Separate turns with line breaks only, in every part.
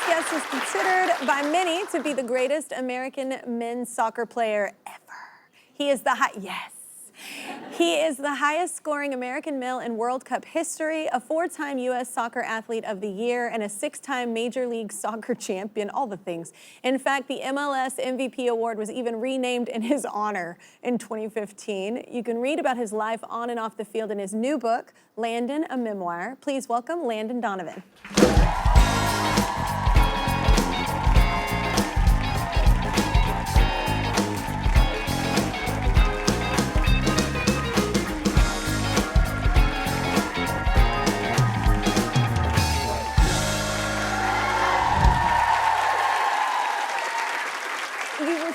guest is considered by many to be the greatest American men's soccer player ever. He is the highest scoring American male in World Cup history, a 4-time U.S. Soccer Athlete of the Year, and a 6-time Major League Soccer champion, all the things. In fact, the MLS MVP award was even renamed in his honor in 2015. You can read about his life on and off the field in his new book, Landon, a Memoir. Please welcome Landon Donovan.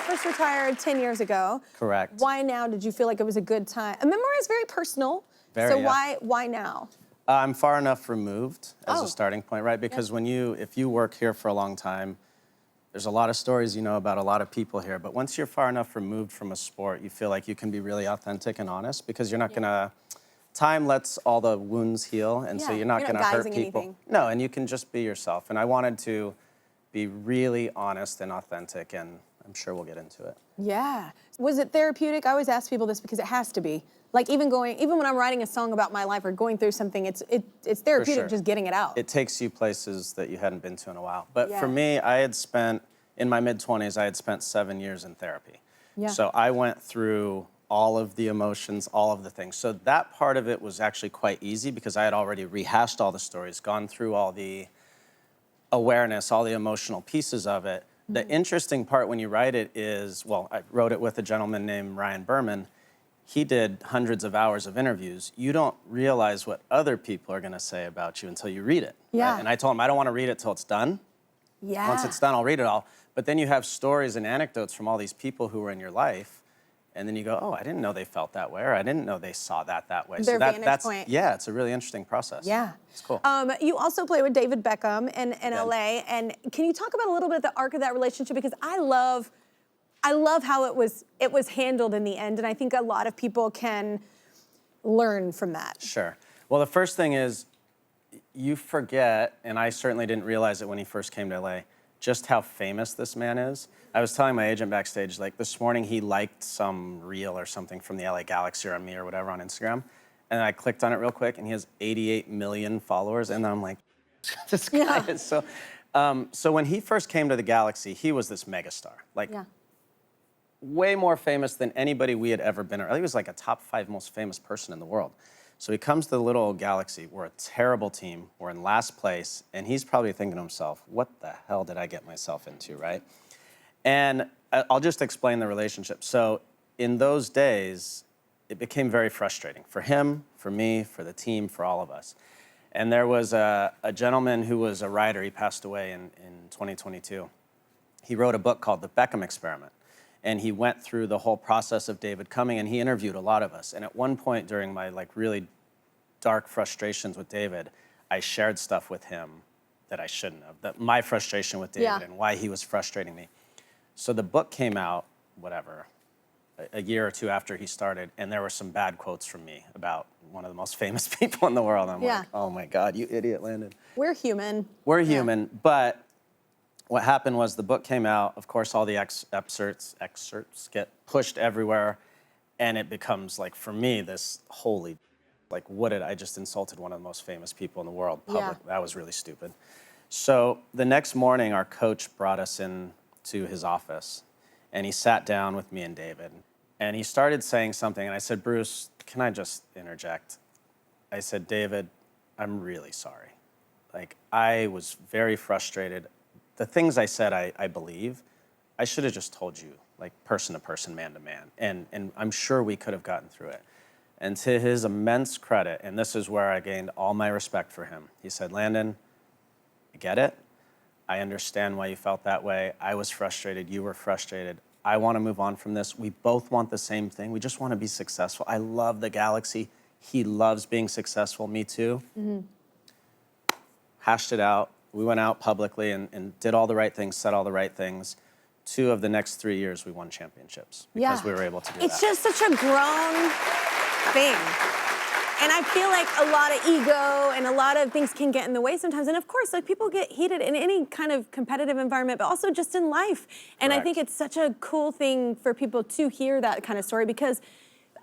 First retired 10 years ago.
Correct.
Why now did you feel like it was a good time? A memoir is very personal. So why now?
I'm far enough removed as a starting point, right? Because if you work here for a long time, there's a lot of stories you know about a lot of people here. But once you're far enough removed from a sport, you feel like you can be really authentic and honest because you're not gonna. Time lets all the wounds heal, and so you're not gonna hurt people.
Anything.
No, and you can just be yourself. And I wanted to be really honest and authentic, and I'm sure we'll get into it.
Yeah. Was it therapeutic? I always ask people this because it has to be. Like even when I'm writing a song about my life or going through something, it's therapeutic just getting it out.
It takes you places that you hadn't been to in a while. But for me, I had spent, in my mid-20s, I had spent 7 years in therapy. Yeah. So I went through all of the emotions, all of the things. So that part of it was actually quite easy because I had already rehashed all the stories, gone through all the awareness, all the emotional pieces of it. The interesting part when you write it is, well, I wrote it with a gentleman named Ryan Berman. He did hundreds of hours of interviews. You don't realize what other people are gonna say about you until you read it.
Yeah.
Right? And I told him, I don't wanna read it till it's done.
Yeah.
Once it's done, I'll read it all. But then you have stories and anecdotes from all these people who were in your life. And then you go, oh, I didn't know they felt that way, or I didn't know they saw that way.
Their vantage point.
Yeah, it's a really interesting process.
Yeah.
It's cool.
You also play with David Beckham in LA, and can you talk about a little bit of the arc of that relationship? Because I love how it was handled in the end, and I think a lot of people can learn from that.
Sure. Well, the first thing is, you forget, and I certainly didn't realize it when he first came to LA, just how famous this man is. I was telling my agent backstage, like this morning he liked some reel or something from the LA Galaxy or on me or whatever on Instagram. And I clicked on it real quick and he has 88 million followers. And I'm like, this guy is so. So when he first came to the Galaxy, he was this megastar. Like way more famous than anybody we had ever been. I think he was like a top 5 most famous person in the world. So he comes to the little old Galaxy. We're a terrible team. We're in last place. And he's probably thinking to himself, what the hell did I get myself into, right? And I'll just explain the relationship. So in those days, it became very frustrating for him, for me, for the team, for all of us. And there was a gentleman who was a writer. He passed away in 2022. He wrote a book called The Beckham Experiment. And he went through the whole process of David coming, and he interviewed a lot of us. And at one point during my really dark frustrations with David, I shared stuff with him that I shouldn't have. My frustration with David and why he was frustrating me. So the book came out, whatever, a year or two after he started, and there were some bad quotes from me about one of the most famous people in the world. I'm like, oh my God, you idiot, Landon.
We're human.
We're human, but what happened was the book came out. Of course, all the excerpts get pushed everywhere, and it becomes like, for me, this holy, like, I just insulted one of the most famous people in the world publicly. That was really stupid. So the next morning, our coach brought us in to his office, and he sat down with me and David, and he started saying something, and I said, Bruce, can I just interject? I said, David, I'm really sorry. Like, I was very frustrated. The things I said, I believe. I should have just told you, like person to person, man to man. And I'm sure we could have gotten through it. And to his immense credit, and this is where I gained all my respect for him, he said, Landon, I get it. I understand why you felt that way. I was frustrated, you were frustrated. I want to move on from this. We both want the same thing. We just want to be successful. I love the Galaxy. He loves being successful, me too. Hashed it out. We went out publicly and did all the right things, said all the right things. 2 of the next 3 years, we won championships because we were able to do that.
It's just such a grown thing. And I feel like a lot of ego and a lot of things can get in the way sometimes. And of course, like people get heated in any kind of competitive environment, but also just in life. And I think it's such a cool thing for people to hear that kind of story because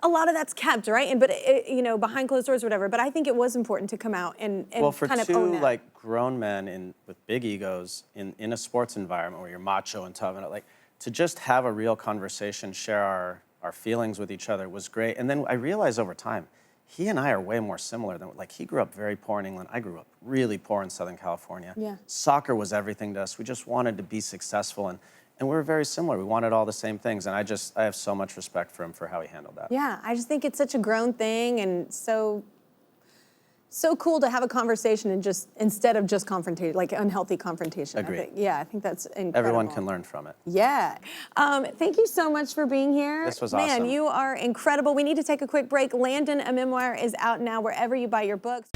a lot of that's kept, right? And you know, behind closed doors or whatever. But I think it was important to come out and
well, for
kind of
two
own that.
like grown men with big egos in a sports environment where you're macho and tough and like to just have a real conversation, share our feelings with each other was great. And then I realized over time, he and I are way more similar than, like, he grew up very poor in England. I grew up really poor in Southern California.
Yeah.
Soccer was everything to us. We just wanted to be successful, and we were very similar. We wanted all the same things, and I have so much respect for him for how he handled that.
Yeah, I just think it's such a grown thing and so cool to have a conversation and just, instead of just confrontation, like unhealthy confrontation.
Agreed.
I think that's incredible.
Everyone can learn from it.
Yeah. Thank you so much for being here.
This was
Man,
awesome.
you are incredible. We need to take a quick break. Landon, a memoir, is out now wherever you buy your books.